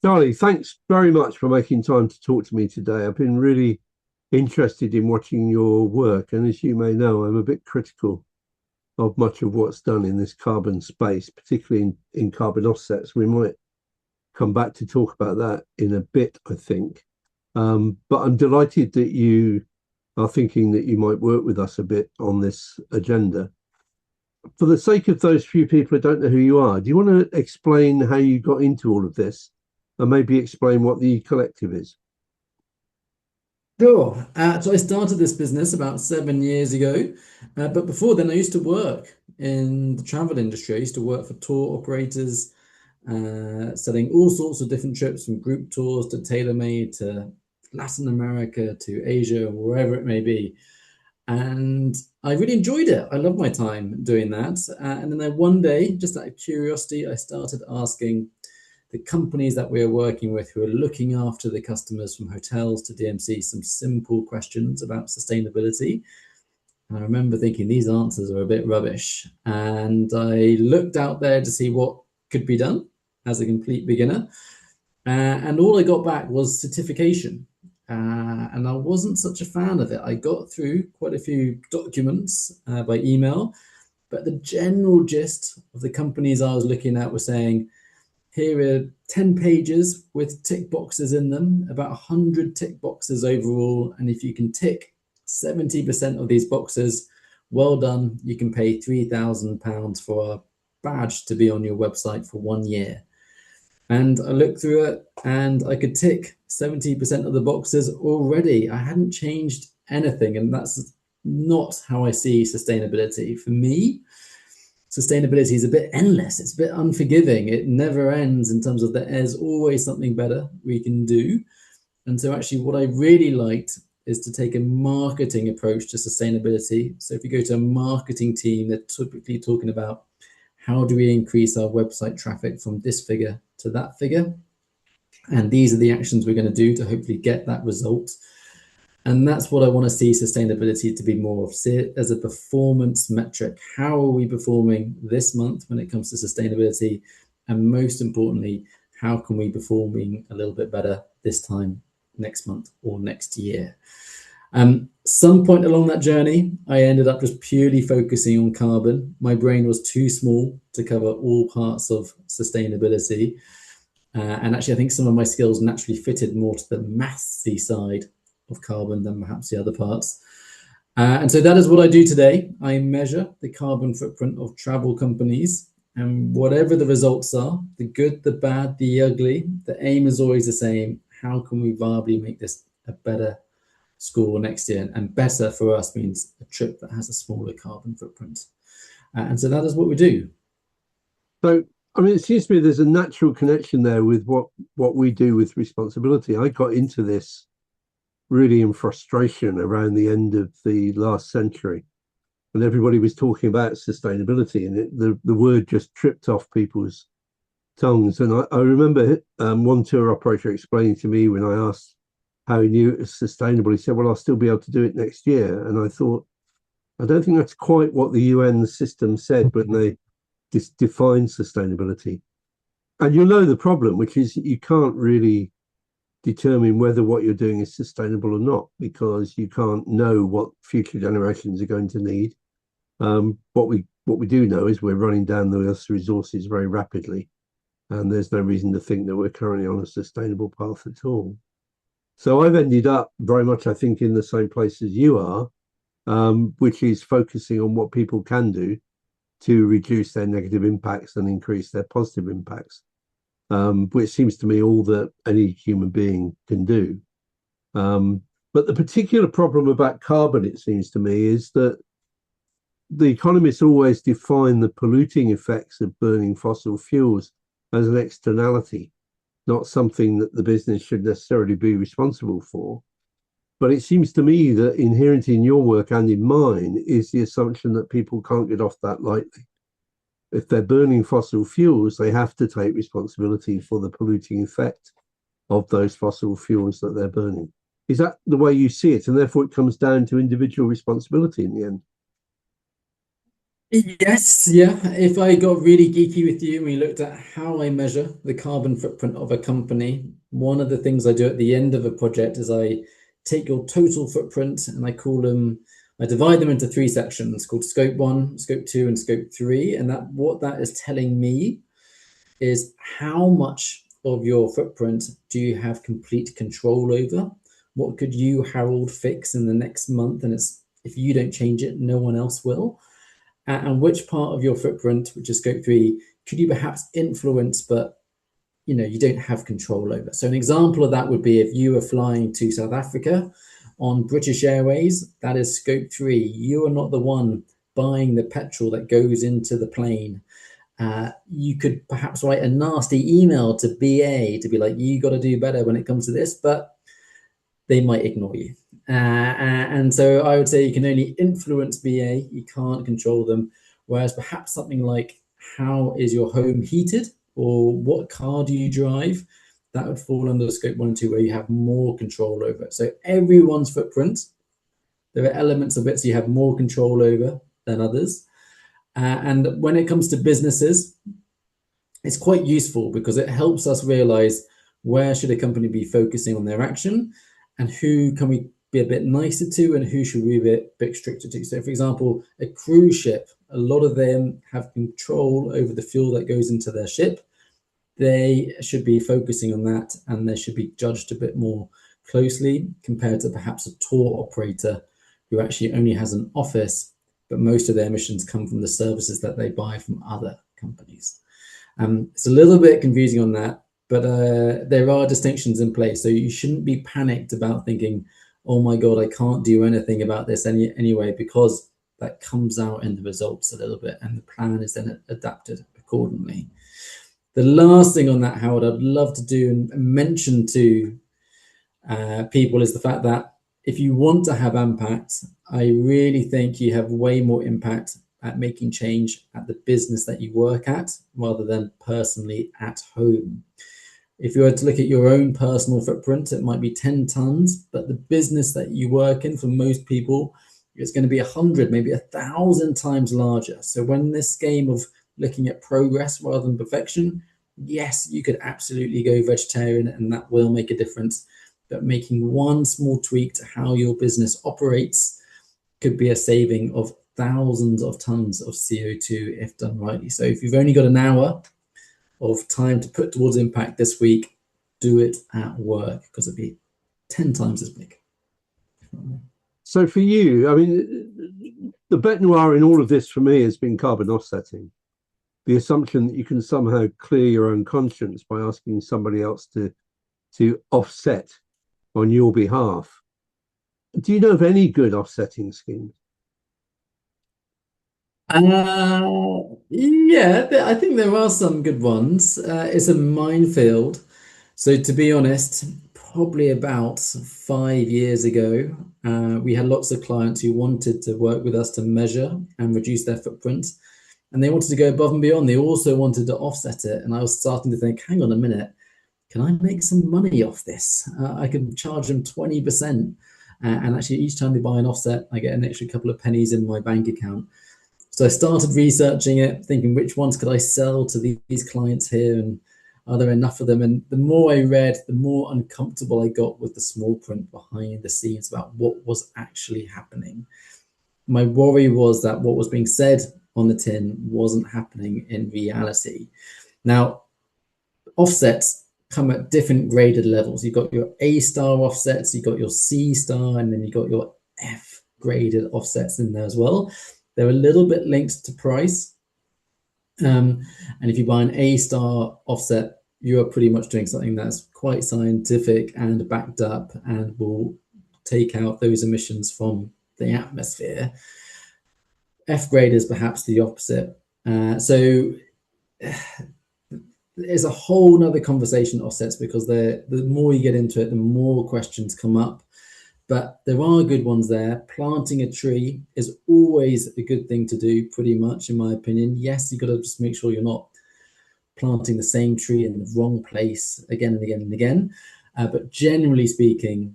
Charlie, thanks very much for making time to talk to me today. I've been really interested in watching your work, and as you may know, I'm a bit critical of much of what's done in this carbon space, particularly in carbon offsets. We might come back to talk about that in a bit, I think. But I'm delighted that you are thinking that you might work with us a bit on this agenda. For the sake of those few people who don't know who you are, do you want to explain how you got into all of this and maybe explain what the collective is? Sure. So I started this business about 7 years ago. But before then, I used to work in the travel industry. I used to work for tour operators, selling all sorts of different trips from group tours to tailor-made to Latin America to Asia, wherever it may be. And I really enjoyed it. I loved my time doing that. And then one day, just out of curiosity, I started asking the companies that we're working with who are looking after the customers from hotels to DMC some simple questions about sustainability. And I remember thinking these answers are a bit rubbish. And I looked out there to see what could be done as a complete beginner. And all I got back was certification. And I wasn't such a fan of it. I got through quite a few documents by email, but the general gist of the companies I was looking at were saying, here are 10 pages with tick boxes in them, about 100 tick boxes overall. And if you can tick 70% of these boxes, well done. You can pay £3,000 for a badge to be on your website for 1 year. And I looked through it and I could tick 70% of the boxes already. I hadn't changed anything. And that's not how I see sustainability. For me, sustainability is a bit endless. It's a bit unforgiving. It never ends in terms of there's always something better we can do. And so actually what I really liked is to take a marketing approach to sustainability. So if you go to a marketing team, they're typically talking about how do we increase our website traffic from this figure to that figure? And these are the actions we're going to do to hopefully get that result. And that's what I want to see sustainability to be more of. See it as a performance metric. How are we performing this month when it comes to sustainability? And most importantly, how can we be performing a little bit better this time next month or next year? Some point along that journey, I ended up just purely focusing on carbon. My brain was too small to cover all parts of sustainability. And actually, I think some of my skills naturally fitted more to the mathsy side of carbon than perhaps the other parts. And so that is what I do today. I measure the carbon footprint of travel companies, and whatever the results are, the good, the bad, the ugly, the aim is always the same. How can we viably make this a better score next year? And better for us means a trip that has a smaller carbon footprint. And so that is what we do. So, I mean, it seems to me there's a natural connection there with what we do with responsibility. I got into this really in frustration around the end of the last century, and everybody was talking about sustainability, and the word just tripped off people's tongues. And I remember one tour operator explaining to me when I asked how he knew it was sustainable, he said, "Well, I'll still be able to do it next year." And I thought, I don't think that's quite what the UN system said when they defined sustainability. And you'll know the problem, which is you can't really determine whether what you're doing is sustainable or not, because you can't know what future generations are going to need. What we do know is we're running down the Earth's resources very rapidly, and there's no reason to think that we're currently on a sustainable path at all. So I've ended up very much, I think, in the same place as you are, which is focusing on what people can do to reduce their negative impacts and increase their positive impacts, which seems to me all that any human being can do. But the particular problem about carbon, it seems to me, is that the economists always define the polluting effects of burning fossil fuels as an externality, not something that the business should necessarily be responsible for. But it seems to me that inherent in your work and in mine is the assumption that people can't get off that lightly. If they're burning fossil fuels, they have to take responsibility for the polluting effect of those fossil fuels that they're burning. Is that the way you see it? And therefore, it comes down to individual responsibility in the end. Yes, yeah. If I got really geeky with you and we looked at how I measure the carbon footprint of a company, one of the things I do at the end of a project is I take your total footprint and I divide them into three sections called Scope 1, Scope 2, and Scope 3. And that what that is telling me is how much of your footprint do you have complete control over? What could you, Harold, fix in the next month? And it's if you don't change it, no one else will. And which part of your footprint, which is scope 3, could you perhaps influence, but you don't have control over? So an example of that would be if you were flying to South Africa on British Airways, that is scope 3. You are not the one buying the petrol that goes into the plane. You could perhaps write a nasty email to BA to be like, you got to do better when it comes to this, but they might ignore you. And so I would say you can only influence BA, you can't control them. Whereas perhaps something like how is your home heated or what car do you drive? That would fall under scope 1 and 2 where you have more control over it. So everyone's footprint, there are elements of it so you have more control over than others. And when it comes to businesses, it's quite useful because it helps us realize where should a company be focusing on their action and who can we be a bit nicer to and who should we be a bit stricter to. So for example, a cruise ship, a lot of them have control over the fuel that goes into their ship. They should be focusing on that and they should be judged a bit more closely compared to perhaps a tour operator who actually only has an office, but most of their emissions come from the services that they buy from other companies. It's a little bit confusing on that, but there are distinctions in place. So you shouldn't be panicked about thinking, oh my God, I can't do anything about this anyway, because that comes out in the results a little bit and the plan is then adapted accordingly. The last thing on that, Howard, I'd love to do and mention to people is the fact that if you want to have impact, I really think you have way more impact at making change at the business that you work at rather than personally at home. If you were to look at your own personal footprint, it might be 10 tons, but the business that you work in for most people, it's going to be 100, maybe 1,000 times larger. So when this game of looking at progress rather than perfection, yes, you could absolutely go vegetarian and that will make a difference. But making one small tweak to how your business operates could be a saving of thousands of tons of CO2 if done rightly. So if you've only got an hour of time to put towards impact this week, do it at work because it'd be 10 times as big. So for you, I mean, the bête noire in all of this for me has been carbon offsetting. The assumption that you can somehow clear your own conscience by asking somebody else to offset on your behalf. Do you know of any good offsetting schemes? Yeah, I think there are some good ones. It's a minefield. So to be honest, probably about 5 years ago, we had lots of clients who wanted to work with us to measure and reduce their footprint. And they wanted to go above and beyond. They also wanted to offset it. And I was starting to think, hang on a minute, can I make some money off this? I can charge them 20%. And actually, each time they buy an offset, I get an extra couple of pennies in my bank account. So I started researching it, thinking which ones could I sell to these clients here and are there enough of them? And the more I read, the more uncomfortable I got with the small print behind the scenes about what was actually happening. My worry was that what was being said on the tin wasn't happening in reality. Now, offsets come at different graded levels. You've got your A star offsets, you've got your C star, and then you've got your F graded offsets in there as well. They're a little bit linked to price. And if you buy an A star offset, you are pretty much doing something that's quite scientific and backed up and will take out those emissions from the atmosphere. F grade is perhaps the opposite. So it's a whole nother conversation, offsets, because the more you get into it, the more questions come up. But there are good ones there. Planting a tree is always a good thing to do, pretty much, in my opinion. Yes, you've got to just make sure you're not planting the same tree in the wrong place again and again and again. But generally speaking,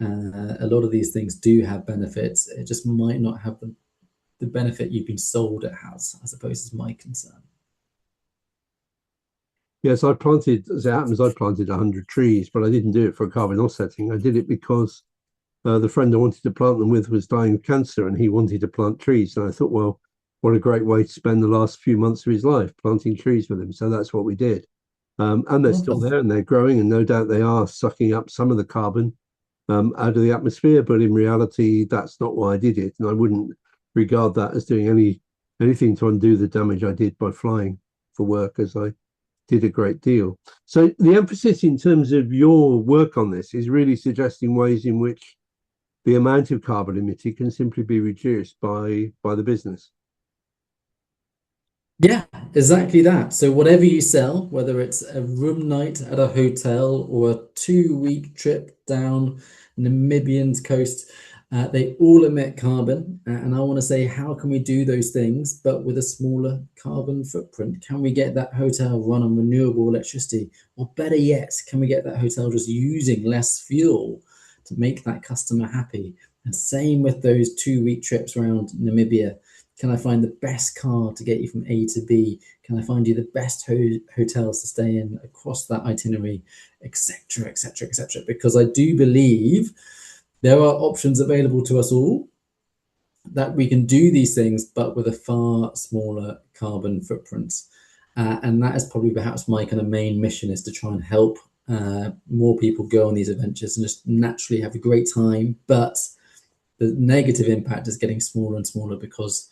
a lot of these things do have benefits. It just might not have the the benefit you've been sold it has, I suppose, is my concern. Yes, I planted, as it happens, I planted 100 trees, but I didn't do it for carbon offsetting. I did it because the friend I wanted to plant them with was dying of cancer and he wanted to plant trees. And I thought, well, what a great way to spend the last few months of his life, planting trees with him. So that's what we did. And they're still there and they're growing, and no doubt they are sucking up some of the carbon out of the atmosphere. But in reality, that's not why I did it. And I wouldn't regard that as doing anything to undo the damage I did by flying for work, as I did a great deal. So the emphasis in terms of your work on this is really suggesting ways in which the amount of carbon emitted can simply be reduced by the business. Yeah, exactly that. So whatever you sell, whether it's a room night at a hotel or a 2-week trip down Namibian's coast, they all emit carbon. And I want to say, how can we do those things, but with a smaller carbon footprint? Can we get that hotel run on renewable electricity? Or better yet, can we get that hotel just using less fuel to make that customer happy? And same with those 2-week trips around Namibia. Can I find the best car to get you from A to B? Can I find you the best hotels to stay in across that itinerary, etc., etc., etc.? Because I do believe there are options available to us all that we can do these things, but with a far smaller carbon footprint. And that is probably perhaps my kind of main mission, is to try and help more people go on these adventures and just naturally have a great time. But the negative impact is getting smaller and smaller because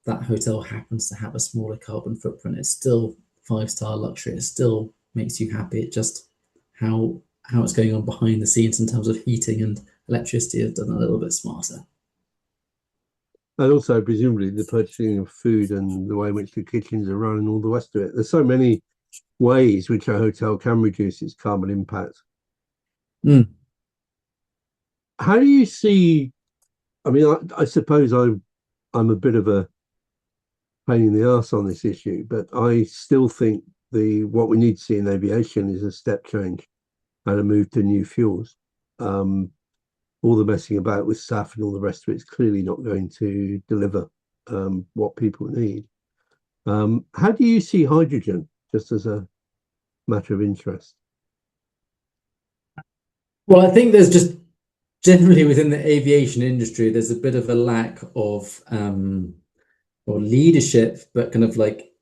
that hotel happens to have a smaller carbon footprint. It's still 5-star luxury. It still makes you happy. It just how it's going on behind the scenes in terms of heating and electricity is done a little bit smarter. And also, presumably, the purchasing of food and the way in which the kitchens are run and all the rest of it. There's so many ways which a hotel can reduce its carbon impact. Mm. How do you see? I mean, I suppose I'm a bit of a pain in the arse on this issue, but I still think what we need to see in aviation is a step change and a move to new fuels. All the messing about with SAF and all the rest of it is clearly not going to deliver what people need. How do you see hydrogen, just as a matter of interest? Well, I think there's just generally within the aviation industry, there's a bit of a lack of or leadership, but kind of like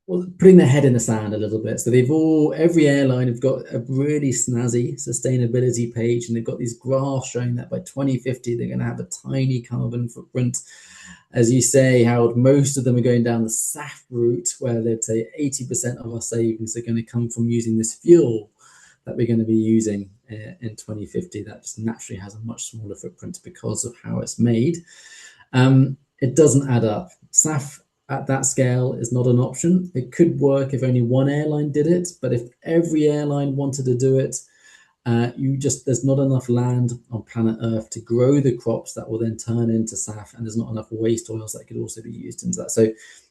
putting their head in the sand a little bit. So every airline have got a really snazzy sustainability page, and they've got these graphs showing that by 2050 they're going to have a tiny carbon footprint. As you say, Howard, most of them are going down the SAF route, where they'd say 80% of our savings are going to come from using this fuel that we're going to be using in 2050. That just naturally has a much smaller footprint because of how it's made. It doesn't add up. SAF at that scale is not an option. It could work if only one airline did it, but if every airline wanted to do it, there's not enough land on planet Earth to grow the crops that will then turn into SAF, and there's not enough waste oils that could also be used into that. So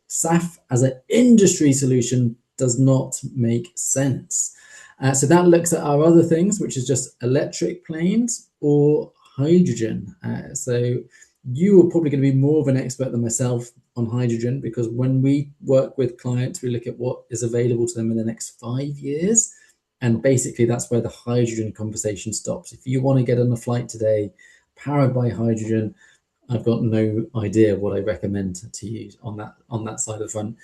SAF as an industry solution does not make sense. So that looks at our other things, which is just electric planes or hydrogen. So you are probably going to be more of an expert than myself on hydrogen, because when we work with clients, we look at what is available to them in the next 5 years. And basically, that's where the hydrogen conversation stops. If you want to get on a flight today powered by hydrogen, I've got no idea what I recommend to you on that side of the front.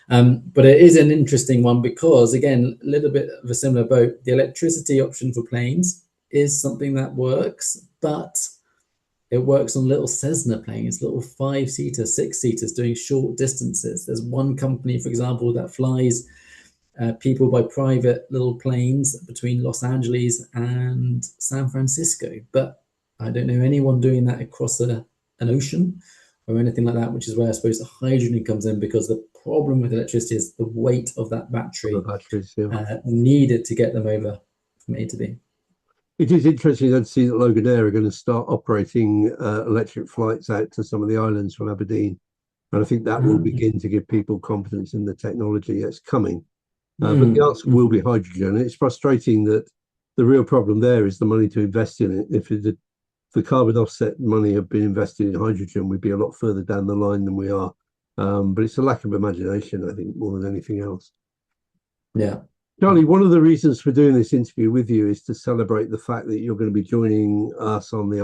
But it is an interesting one because, again, a little bit of a similar boat. The electricity option for planes is something that works, but it works on little Cessna planes, little 5-seater, 6-seaters doing short distances. There's one company, for example, that flies people by private little planes between Los Angeles and San Francisco. But I don't know anyone doing that across an ocean or anything like that, which is where I suppose the hydrogen comes in, because the problem with electricity is the weight of that battery needed to get them over from A to B. It is interesting to see that Loganair are going to start operating electric flights out to some of the islands from Aberdeen. And I think that will begin to give people confidence in the technology that's coming. But the answer will be hydrogen. It's frustrating that the real problem there is the money to invest in it. If the carbon offset money had been invested in hydrogen, we'd be a lot further down the line than we are. But it's a lack of imagination, I think, more than anything else. Yeah. Charlie, one of the reasons for doing this interview with you is to celebrate the fact that you're going to be joining us on the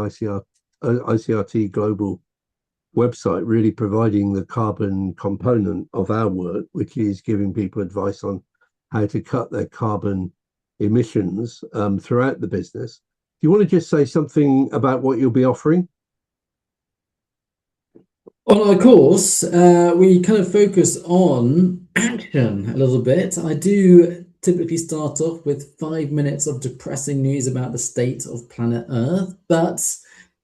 ICRT Global website, really providing the carbon component of our work, which is giving people advice on how to cut their carbon emissions throughout the business. Do you want to just say something about what you'll be offering? On our course, we kind of focus on action a little bit. I do typically start off with 5 minutes of depressing news about the state of planet Earth. But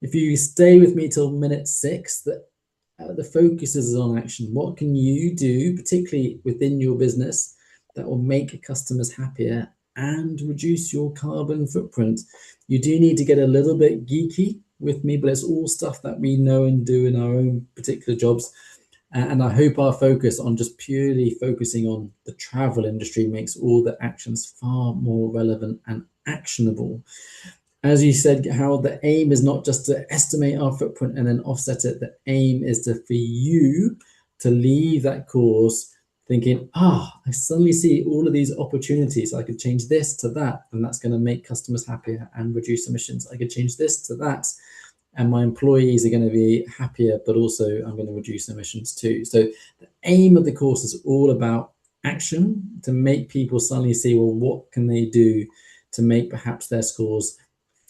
if you stay with me till minute 6, the focus is on action. What can you do, particularly within your business, that will make customers happier and reduce your carbon footprint? You do need to get a little bit geeky with me, but it's all stuff that we know and do in our own particular jobs. And I hope our focus on just purely focusing on the travel industry makes all the actions far more relevant and actionable. As you said, Harold, the aim is not just to estimate our footprint and then offset it. The aim is for you to leave that course thinking, I suddenly see all of these opportunities. I could change this to that, and that's going to make customers happier and reduce emissions. I could change this to that, and my employees are going to be happier, but also I'm going to reduce emissions too. So the aim of the course is all about action, to make people suddenly see, well, what can they do to make perhaps their scores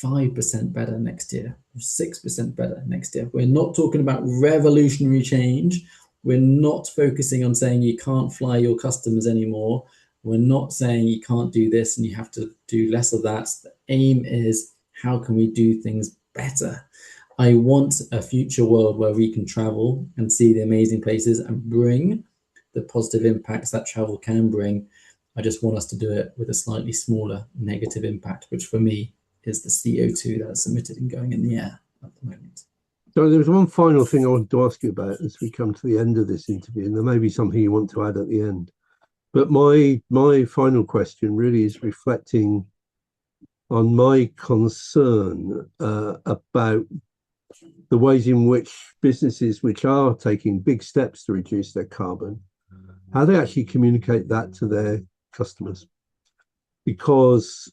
5% better next year, or 6% better next year. We're not talking about revolutionary change. We're not focusing on saying you can't fly your customers anymore. We're not saying you can't do this and you have to do less of that. The aim is, how can we do things better? I want a future world where we can travel and see the amazing places and bring the positive impacts that travel can bring. I just want us to do it with a slightly smaller negative impact, which for me is the CO2 that's emitted and going in the air at the moment. So there's one final thing I wanted to ask you about as we come to the end of this interview, and there may be something you want to add at the end. But my final question really is reflecting on my concern about the ways in which businesses which are taking big steps to reduce their carbon, how they actually communicate that to their customers. Because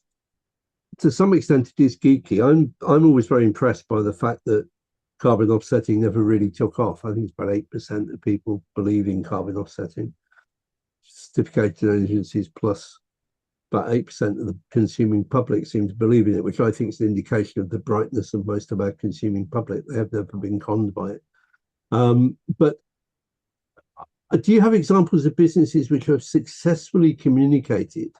to some extent it is geeky. I'm always very impressed by the fact that carbon offsetting never really took off. I think it's about 8% of people believe in carbon offsetting. Certificated agencies plus about 8% of the consuming public seem to believe in it, which I think is an indication of the brightness of most of our consuming public. They have never been conned by it. But do you have examples of businesses which have successfully communicated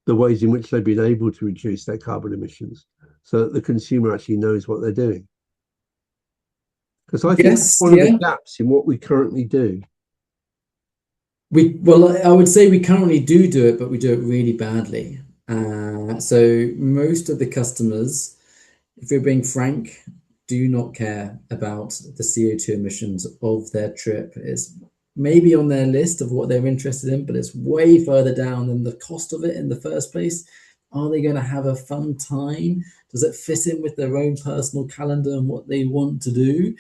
the ways in which they've been able to reduce their carbon emissions so that the consumer actually knows what they're doing? Because I think that's one of the gaps in what we currently do. Well, I would say we currently do it, but we do it really badly. So most of the customers, if we're being frank, do not care about the CO2 emissions of their trip. It's maybe on their list of what they're interested in, but it's way further down than the cost of it in the first place. Are they going to have a fun time? Does it fit in with their own personal calendar and what they want to do?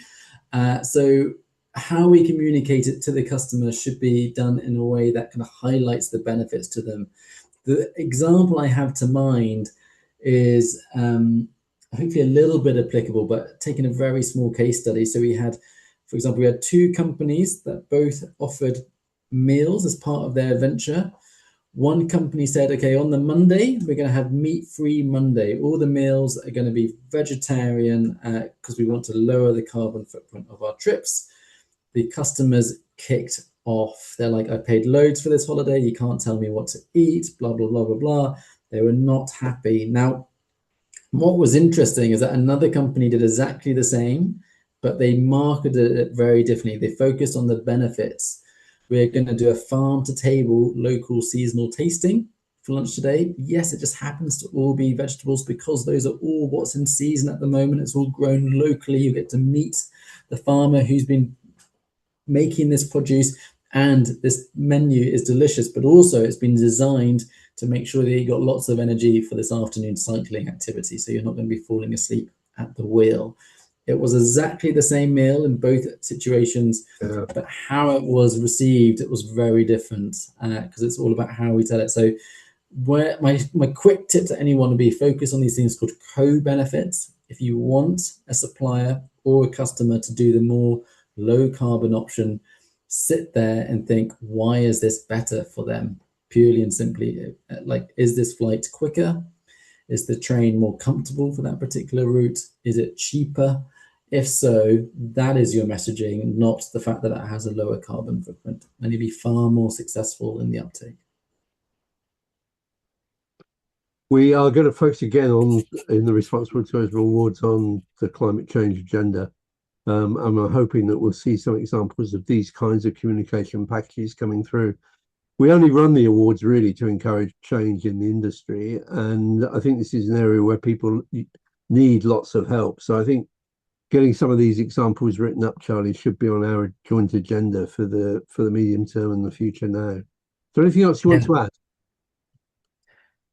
So how we communicate it to the customer should be done in a way that kind of highlights the benefits to them. The example I have to mind is hopefully a little bit applicable, but taking a very small case study. So we had, for example, we had 2 companies that both offered meals as part of their venture. One company said, okay, on the Monday, we're going to have meat-free Monday. All the meals are going to be vegetarian because we want to lower the carbon footprint of our trips. The customers kicked off. They're like, I paid loads for this holiday. You can't tell me what to eat, blah, blah, blah, blah, blah. They were not happy. Now, what was interesting is that another company did exactly the same, but they marketed it very differently. They focused on the benefits. We're going to do a farm-to-table local seasonal tasting for lunch today. Yes, it just happens to all be vegetables because those are all what's in season at the moment. It's all grown locally. You get to meet the farmer who's been making this produce, and this menu is delicious, but also it's been designed to make sure that you got lots of energy for this afternoon cycling activity, so you're not going to be falling asleep at the wheel. It was exactly the same meal in both situations, but how it was received, it was very different because it's all about how we tell it. So where my quick tip to anyone would be focus on these things called co-benefits. If you want a supplier or a customer to do the more low carbon option, sit there and think, why is this better for them? Purely and simply, like, is this flight quicker? Is the train more comfortable for that particular route? Is it cheaper? If so, that is your messaging, not the fact that it has a lower carbon footprint, and you'll be far more successful in the uptake. We are going to focus again on, in the Responsible Tourism Awards, on the climate change agenda. And I'm hoping that we'll see some examples of these kinds of communication packages coming through. We only run the awards really to encourage change in the industry. And I think this is an area where people need lots of help. So I think getting some of these examples written up, Charlie, should be on our joint agenda for the medium term and the future now. Is there anything else you want to add?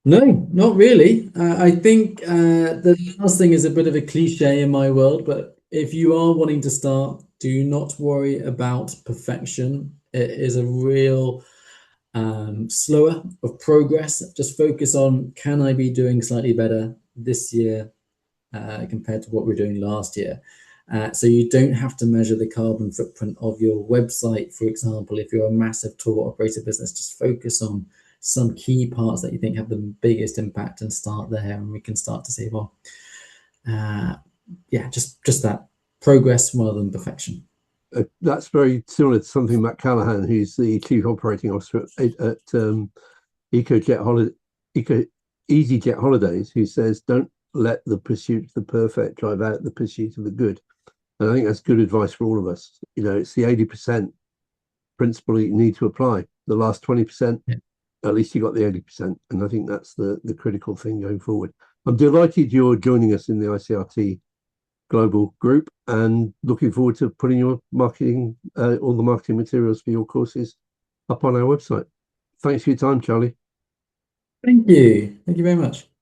No, not really. I think the last thing is a bit of a cliche in my world, but if you are wanting to start, do not worry about perfection. It is a real slower of progress. Just focus on, can I be doing slightly better this year compared to what we were doing last year? So you don't have to measure the carbon footprint of your website, for example. If you're a massive tour operator business, just focus on some key parts that you think have the biggest impact and start there, and we can start to say, well, yeah, just that progress rather than perfection. That's very similar to something Matt Callahan, who's the Chief Operating Officer at EasyJet Holidays, who says, don't let the pursuit of the perfect drive out the pursuit of the good. And I think that's good advice for all of us. You know, it's the 80% principle you need to apply. The last 20%, at least you got the 80%. And I think that's the critical thing going forward. I'm delighted you're joining us in the ICRT Global Group, and looking forward to putting your marketing, all the marketing materials for your courses up on our website. Thanks for your time, Charlie. Thank you. Thank you very much.